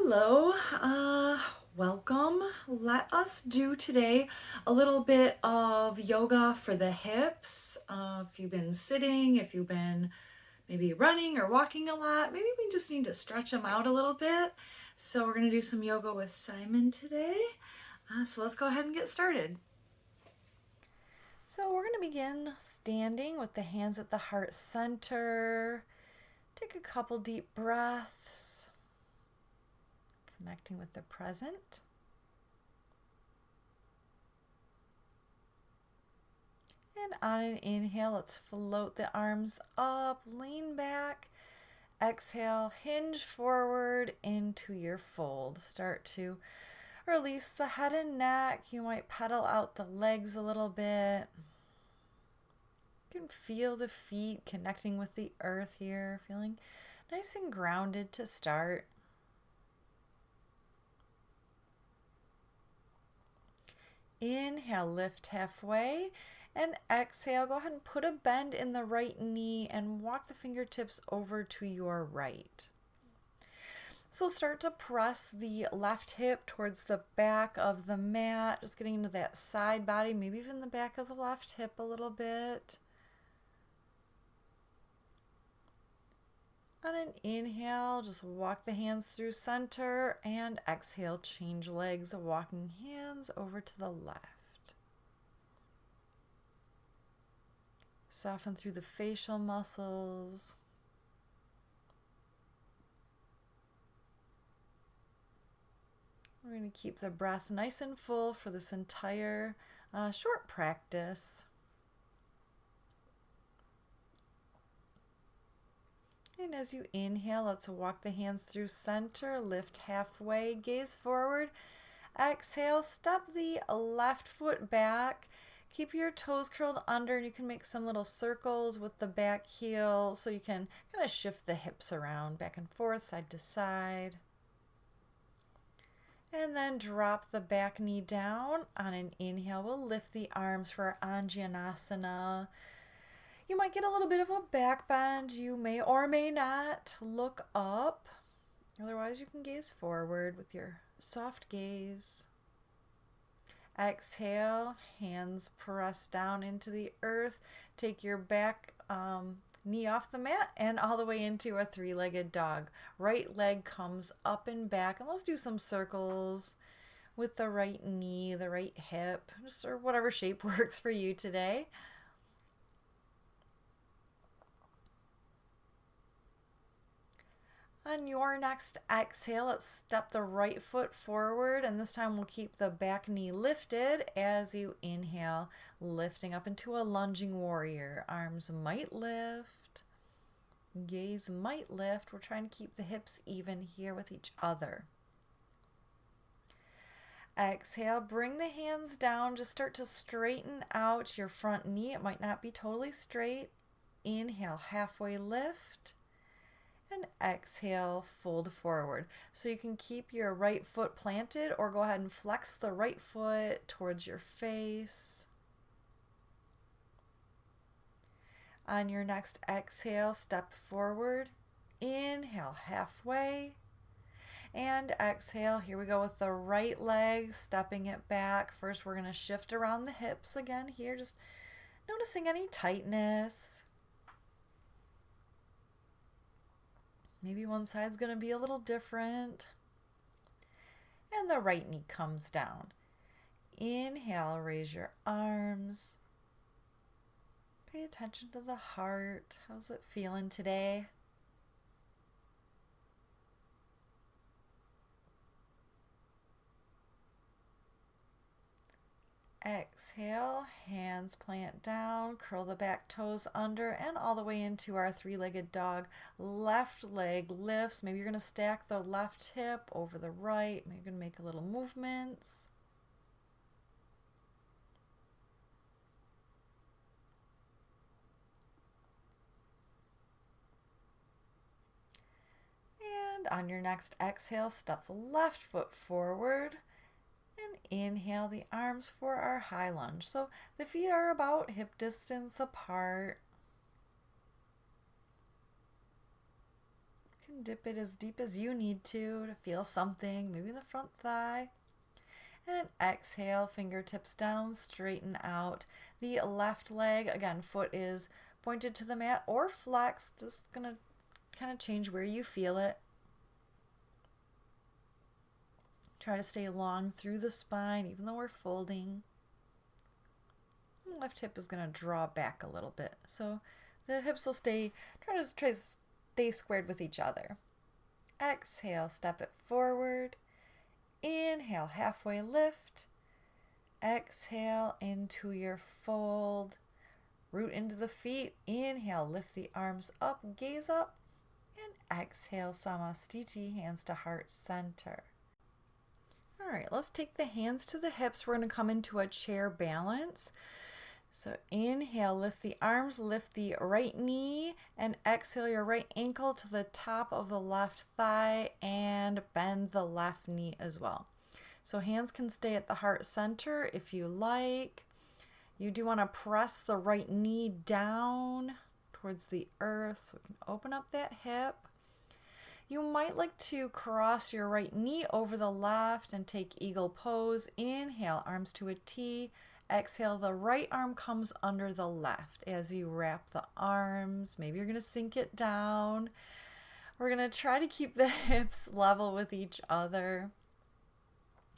Hello, welcome. Let us do today a little bit of yoga for the hips. If you've been sitting, if you've been maybe running or walking a lot, maybe we just need to stretch them out a little bit. So we're going to do some yoga with Simon today. So let's go ahead and get started. So we're going to begin standing with the hands at the heart center. Take a couple deep breaths. Connecting with the present. And on an inhale, let's float the arms up, lean back. Exhale, hinge forward into your fold. Start to release the head and neck. You might pedal out the legs a little bit. You can feel the feet connecting with the earth here, feeling nice and grounded to start. Inhale, lift halfway, and exhale, go ahead and put a bend in the right knee and walk the fingertips over to your right. So start to press the left hip towards the back of the mat, just getting into that side body, maybe even the back of the left hip a little bit. On an inhale, just walk the hands through center, and exhale, change legs, walking hands over to the left. Soften through the facial muscles. We're going to keep the breath nice and full for this entire short practice. And as you inhale, let's walk the hands through center, lift halfway, gaze forward. Exhale, step the left foot back. Keep your toes curled under, and you can make some little circles with the back heel so you can kind of shift the hips around back and forth, side to side. And then drop the back knee down. On an inhale, we'll lift the arms for our Anjaneyasana. You might get a little bit of a back bend. You may or may not look up. Otherwise, you can gaze forward with your soft gaze. Exhale, hands press down into the earth. Take your back knee off the mat and all the way into a three-legged dog. Right leg comes up and back. And let's do some circles with the right knee, the right hip, just or whatever shape works for you today. On your next exhale, let's step the right foot forward, and this time we'll keep the back knee lifted as you inhale, lifting up into a lunging warrior. Arms might lift, gaze might lift. We're trying to keep the hips even here with each other. Exhale, bring the hands down, just start to straighten out your front knee. It might not be totally straight. Inhale, halfway lift. And exhale, fold forward. So you can keep your right foot planted or go ahead and flex the right foot towards your face. On your next exhale, step forward. Inhale, halfway. And exhale, here we go with the right leg, stepping it back. First, we're going to shift around the hips again here, just noticing any tightness. Maybe one side's going to be a little different. And the right knee comes down. Inhale, raise your arms. Pay attention to the heart. How's it feeling today? Exhale, hands plant down, curl the back toes under and all the way into our three-legged dog. Left leg lifts. Maybe you're going to stack the left hip over the right. Maybe you're going to make a little movements. And on your next exhale, step the left foot forward. And inhale the arms for our high lunge. So the feet are about hip distance apart. You And dip it as deep as you need to feel something, maybe the front thigh. And exhale, fingertips down, straighten out the left leg. Again, foot is pointed to the mat or flexed. Just gonna kind of change where you feel it. Try to stay long through the spine, even though we're folding. The left hip is gonna draw back a little bit. So the hips will try to stay squared with each other. Exhale, step it forward. Inhale, halfway lift. Exhale into your fold. Root into the feet. Inhale, lift the arms up, gaze up. And exhale, Samastiti, hands to heart center. All right, let's take the hands to the hips. We're going to come into a chair balance. So inhale, lift the arms, lift the right knee, and exhale your right ankle to the top of the left thigh and bend the left knee as well. So hands can stay at the heart center if you like. You do want to press the right knee down towards the earth so we can open up that hip. You might like to cross your right knee over the left and take eagle pose. Inhale, arms to a T. Exhale, the right arm comes under the left as you wrap the arms. Maybe you're going to sink it down. We're going to try to keep the hips level with each other.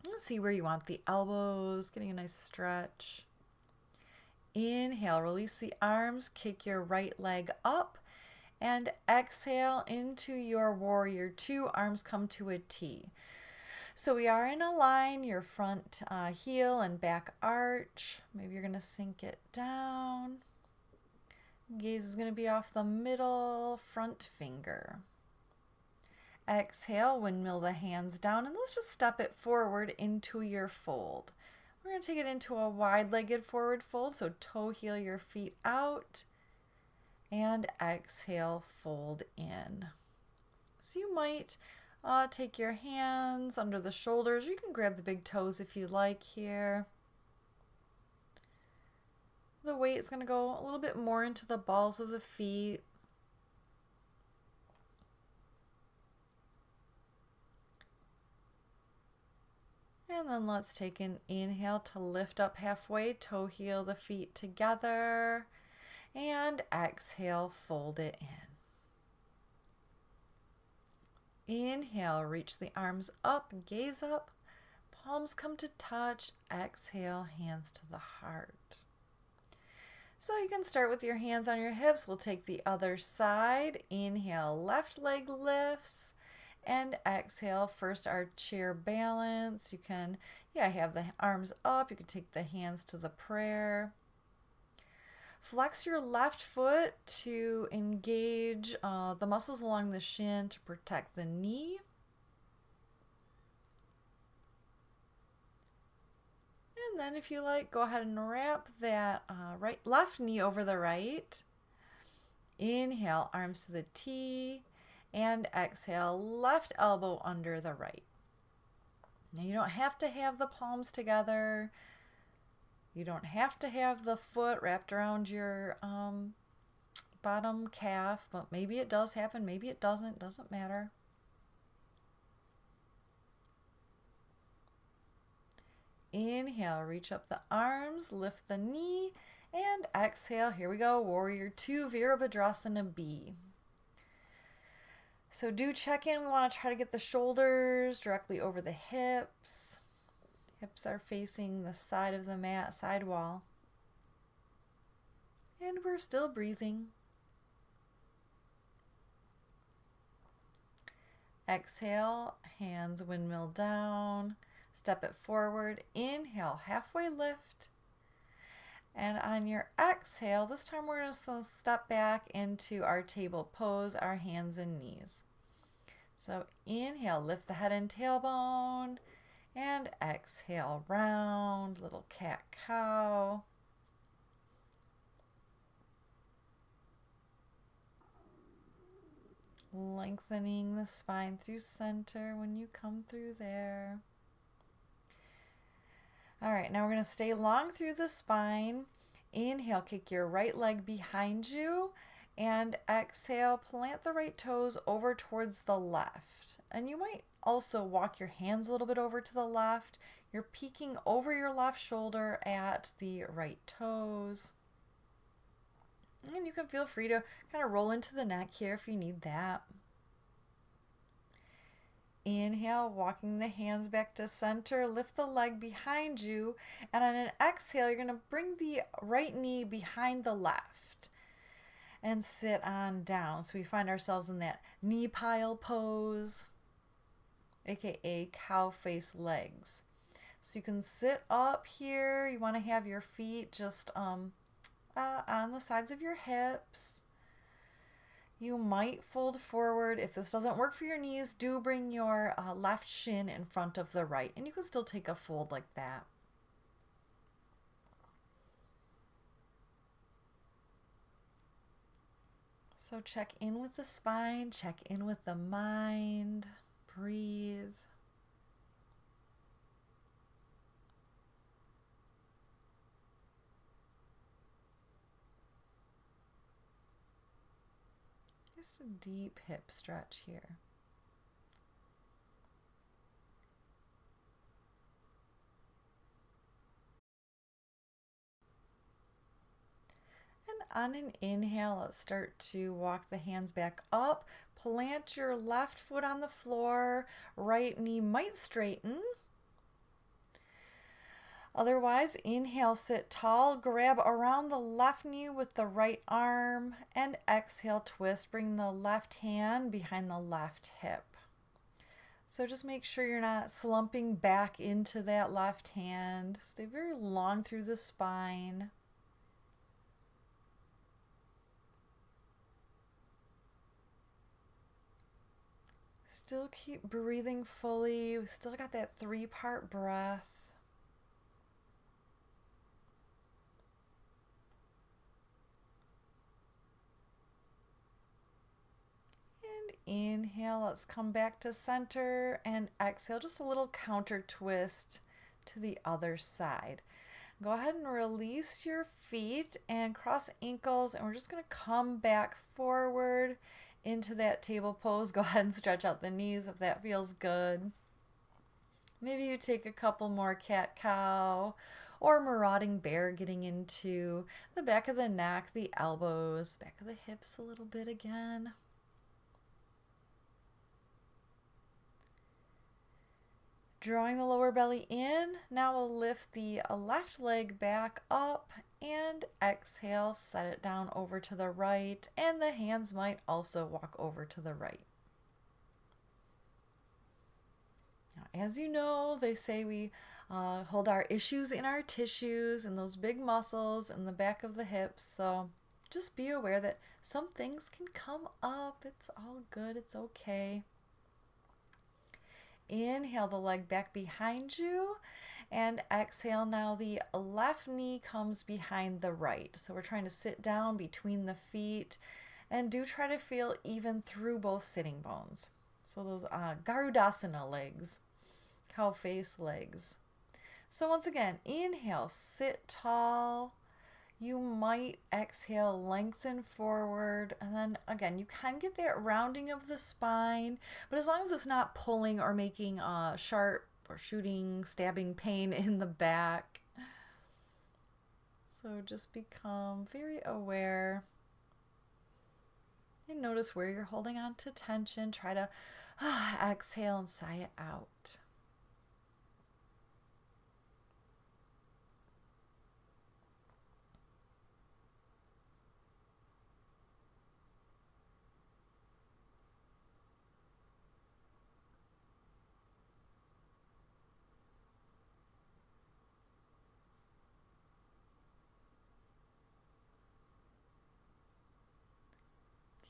Let's see where you want the elbows, getting a nice stretch. Inhale, release the arms, kick your right leg up, and exhale into your warrior two. Arms come to a T. So we are in a line, your front heel and back arch. Maybe you're going to sink it down. Gaze is going to be off the middle front finger. Exhale, windmill the hands down, and let's just step it forward into your fold. We're going to take it into a wide-legged forward fold, so toe heel your feet out, and exhale, fold in. So you might take your hands under the shoulders. You can grab the big toes if you like here. The weight is going to go a little bit more into the balls of the feet. And then let's take an inhale to lift up halfway, toe heel the feet together, and exhale, fold it in. Inhale, reach the arms up, gaze up, palms come to touch, exhale, hands to the heart. So you can start with your hands on your hips. We'll take the other side. Inhale, left leg lifts, and exhale, first our chair balance. You can, have the arms up. You can take the hands to the prayer. Flex your left foot to engage the muscles along the shin to protect the knee. And then if you like, go ahead and wrap that left knee over the right. Inhale, arms to the T, and exhale, left elbow under the right. Now you don't have to have the palms together. You don't have to have the foot wrapped around your bottom calf, but maybe it does happen, maybe it doesn't matter. Inhale, reach up the arms, lift the knee, and exhale, here we go, warrior two, Virabhadrasana B. So do check in. We want to try to get the shoulders directly over the hips. Hips are facing the side of the mat, side wall. And we're still breathing. Exhale, hands windmill down. Step it forward. Inhale, halfway lift. And on your exhale, this time we're going to step back into our table pose, our hands and knees. So inhale, lift the head and tailbone. And exhale, round, little cat-cow. Lengthening the spine through center when you come through there. All right, now we're going to stay long through the spine. Inhale, kick your right leg behind you And exhale, plant the right toes over towards the left. And you might also walk your hands a little bit over to the left. You're peeking over your left shoulder at the right toes. And you can feel free to kind of roll into the neck here if you need that. Inhale, walking the hands back to center, lift the leg behind you, and on an exhale, you're going to bring the right knee behind the left and sit on down. So we find ourselves in that knee pile pose, aka cow face legs. So you can sit up here. You want to have your feet just on the sides of your hips. You might fold forward. If this doesn't work for your knees, do bring your left shin in front of the right, and you can still take a fold like that. So check in with the spine, check in with the mind, breathe. Just a deep hip stretch here. And on an inhale, let's start to walk the hands back up. Plant your left foot on the floor. Right knee might straighten. Otherwise, inhale, sit tall, grab around the left knee with the right arm, and exhale, twist. Bring the left hand behind the left hip. So just make sure you're not slumping back into that left hand. Stay very long through the spine. Still keep breathing fully. We still got that 3-part breath. Inhale, let's come back to center, and exhale, just a little counter twist to the other side. Go ahead and release your feet and cross ankles, and we're just going to come back forward into that table pose. Go ahead and stretch out the knees if that feels good. Maybe you take a couple more cat-cow or marauding bear, getting into the back of the neck, the elbows, back of the hips a little bit again. Drawing the lower belly in, now we'll lift the left leg back up and exhale, set it down over to the right, and the hands might also walk over to the right. Now, as you know, they say we hold our issues in our tissues and those big muscles in the back of the hips, so just be aware that some things can come up. It's all good, it's okay. Inhale the leg back behind you, and exhale, now the left knee comes behind the right. So we're trying to sit down between the feet, and do try to feel even through both sitting bones. So those Garudasana legs, cow face legs. So once again, inhale, sit tall. You might exhale, lengthen forward, and then again, you can get that rounding of the spine, but as long as it's not pulling or making sharp or shooting, stabbing pain in the back. So just become very aware and notice where you're holding on to tension. Try to exhale and sigh it out.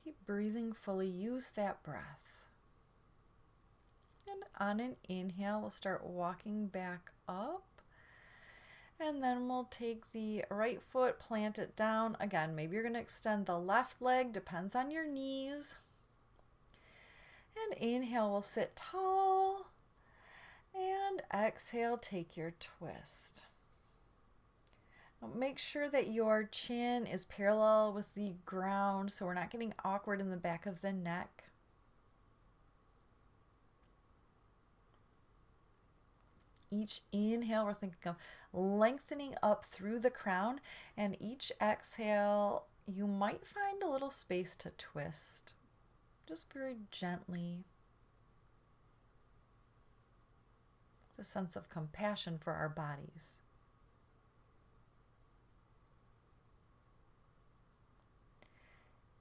Keep breathing fully. Use that breath. And on an inhale, we'll start walking back up. And then we'll take the right foot, plant it down. Again, maybe you're going to extend the left leg, depends on your knees. And inhale, we'll sit tall. And exhale, take your twist. Make sure that your chin is parallel with the ground so we're not getting awkward in the back of the neck. Each inhale, we're thinking of lengthening up through the crown, and each exhale, you might find a little space to twist, just very gently. The sense of compassion for our bodies.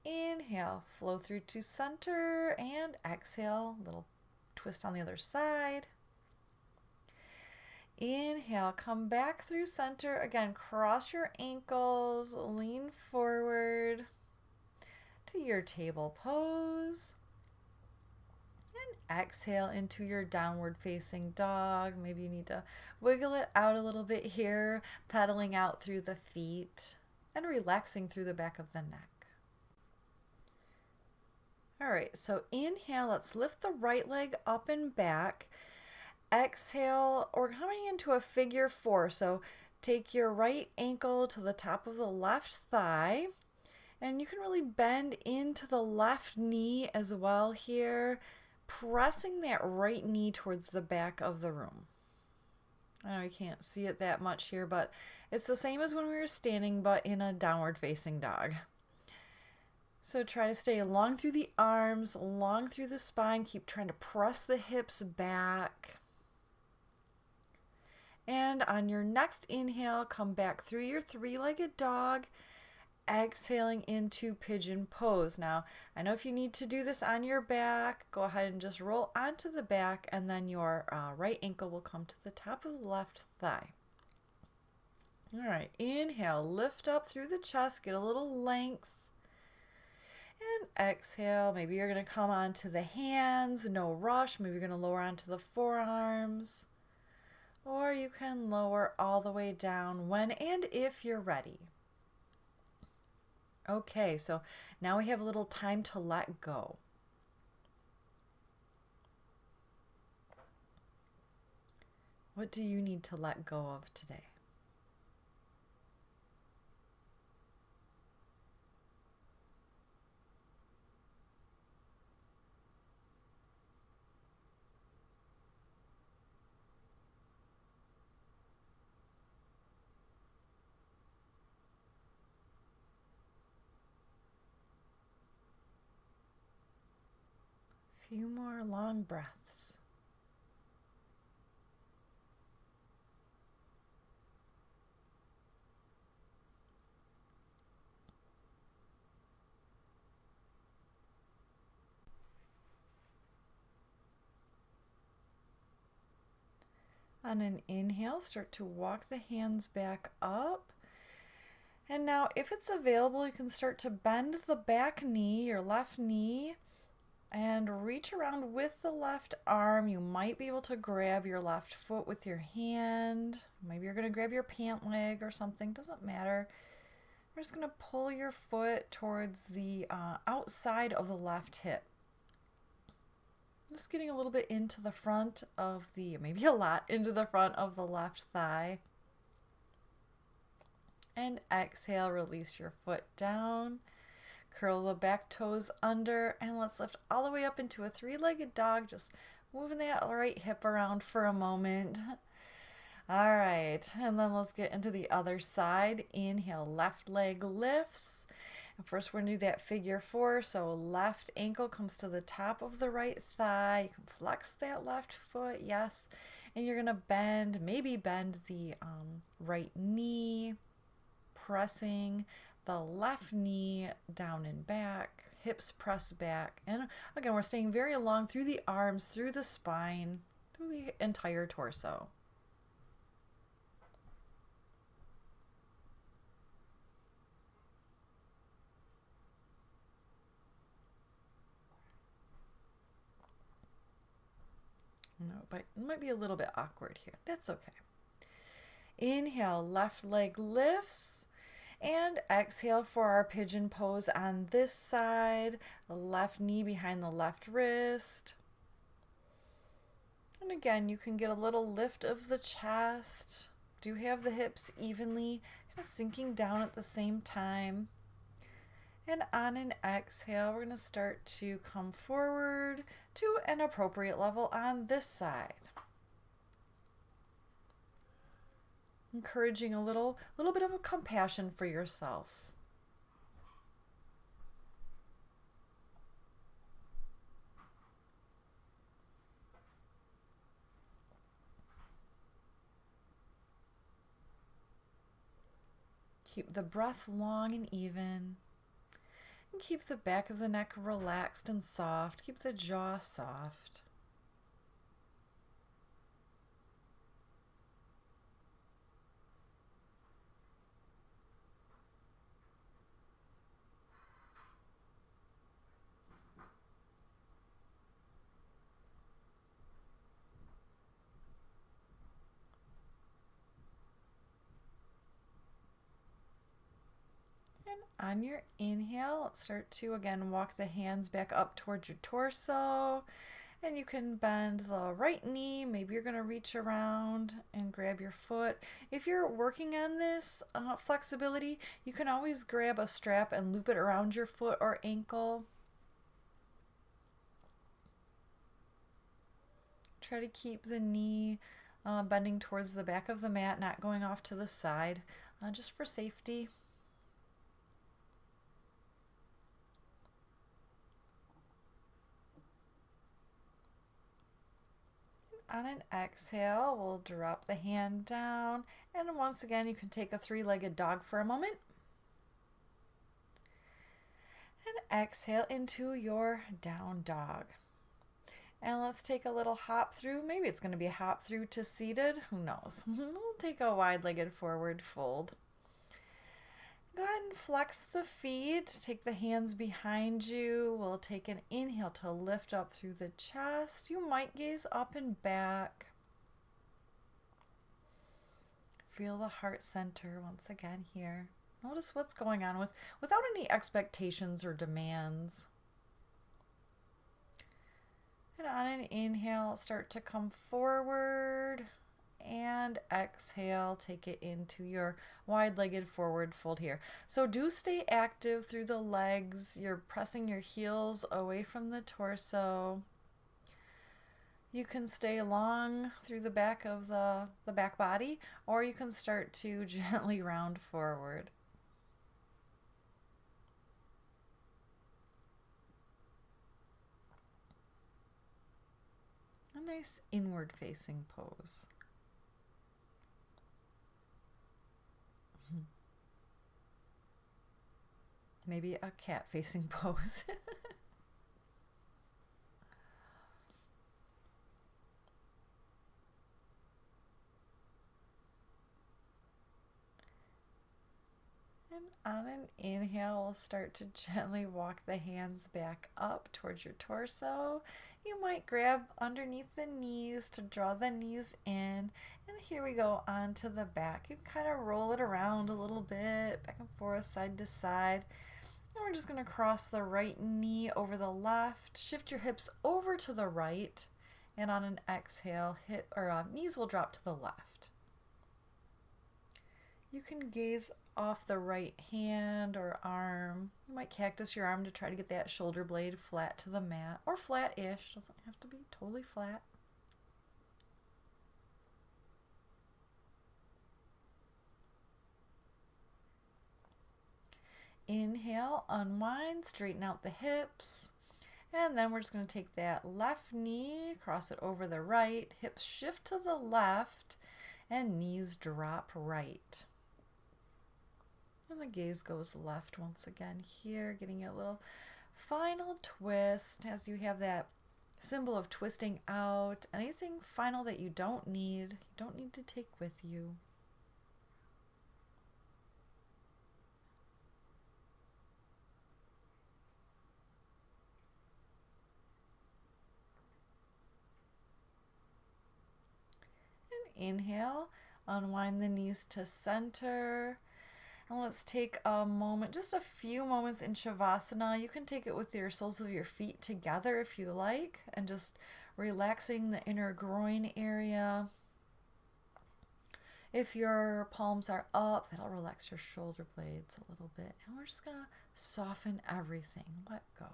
Inhale, flow through to center, and exhale, little twist on the other side. Inhale, come back through center. Again, cross your ankles, lean forward to your table pose. And exhale into your downward facing dog. Maybe you need to wiggle it out a little bit here, pedaling out through the feet and relaxing through the back of the neck. All right, so inhale, let's lift the right leg up and back. Exhale, we're coming into a figure four. So take your right ankle to the top of the left thigh, and you can really bend into the left knee as well here, pressing that right knee towards the back of the room. I know you can't see it that much here, but it's the same as when we were standing, but in a downward facing dog. So try to stay long through the arms, long through the spine. Keep trying to press the hips back. And on your next inhale, come back through your three-legged dog, exhaling into pigeon pose. Now, I know if you need to do this on your back, go ahead and just roll onto the back, and then your right ankle will come to the top of the left thigh. All right, inhale, lift up through the chest, get a little length. And exhale, maybe you're going to come onto the hands, no rush. Maybe you're going to lower onto the forearms. Or you can lower all the way down when and if you're ready. Okay, so now we have a little time to let go. What do you need to let go of today? Few more long breaths. On an inhale, start to walk the hands back up. And now, if it's available, you can start to bend the back knee, your left knee, and reach around with the left arm. You might be able to grab your left foot with your hand. Maybe you're going to grab your pant leg or something. Doesn't matter. We're just going to pull your foot towards the outside of the left hip. Just getting a little bit into the front of the, maybe a lot, into the front of the left thigh. And exhale, release your foot down. Curl the back toes under, and let's lift all the way up into a three-legged dog, just moving that right hip around for a moment. All right, and then let's get into the other side. Inhale, left leg lifts. And first we're going to do that figure four, so left ankle comes to the top of the right thigh. You can flex that left foot, yes, and you're going to bend, maybe bend the right knee, pressing the left knee down and back, hips press back. And again, we're staying very long through the arms, through the spine, through the entire torso. No, but it might be a little bit awkward here. That's okay. Inhale, left leg lifts. And exhale for our pigeon pose on this side. The left knee behind the left wrist. And again, you can get a little lift of the chest. Do have the hips evenly kind of sinking down at the same time. And on an exhale, we're going to start to come forward to an appropriate level on this side. Encouraging a little bit of a compassion for yourself. Keep the breath long and even. And keep the back of the neck relaxed and soft. Keep the jaw soft. On your inhale, start to again walk the hands back up towards your torso, and you can bend the right knee. Maybe you're going to reach around and grab your foot. If you're working on this flexibility, you can always grab a strap and loop it around your foot or ankle. Try to keep the knee bending towards the back of the mat, not going off to the side, just for safety. On an exhale, we'll drop the hand down, and once again you can take a three-legged dog for a moment. And exhale into your down dog. And let's take a little hop through. Maybe it's going to be a hop through to seated. Who knows? We'll take a wide-legged forward fold. Go ahead and flex the feet. Take the hands behind you. We'll take an inhale to lift up through the chest. You might gaze up and back. Feel the heart center once again here. Notice what's going on without any expectations or demands. And on an inhale, start to come forward. And exhale, take it into your wide-legged forward fold here. So do stay active through the legs. You're pressing your heels away from the torso. You can stay long through the back of the back body, or you can start to gently round forward. A nice inward-facing pose. Maybe a cat-facing pose. And on an inhale, we'll start to gently walk the hands back up towards your torso. You might grab underneath the knees to draw the knees in. And here we go onto the back. You can kind of roll it around a little bit, back and forth, side to side. And we're just going to cross the right knee over the left. Shift your hips over to the right. And on an exhale, knees will drop to the left. You can gaze off the right hand or arm. You might cactus your arm to try to get that shoulder blade flat to the mat, or flat-ish. Doesn't have to be totally flat. Inhale, unwind, straighten out the hips. And then we're just going to take that left knee, cross it over the right, hips shift to the left, and knees drop right. And the gaze goes left once again here, getting a little final twist as you have that symbol of twisting out. Anything final that you don't need to take with you. And inhale, unwind the knees to center. And let's take a moment, just a few moments in Shavasana. You can take it with your soles of your feet together if you like, and just relaxing the inner groin area. If your palms are up, that'll relax your shoulder blades a little bit. And we're just going to soften everything. Let go.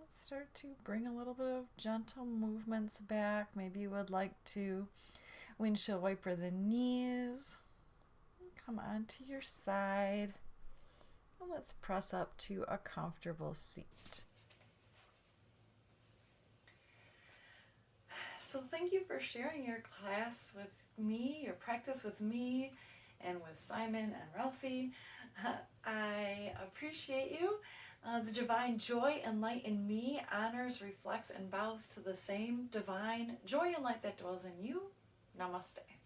Let's start to bring a little bit of gentle movements back. Maybe you would like to windshield wiper the knees. Come onto your side. And let's press up to a comfortable seat. So thank you for sharing your class with me, your practice with me, and with Simon and Ralphie. I appreciate you. The divine joy and light in me honors, reflects, and bows to the same divine joy and light that dwells in you. Namaste.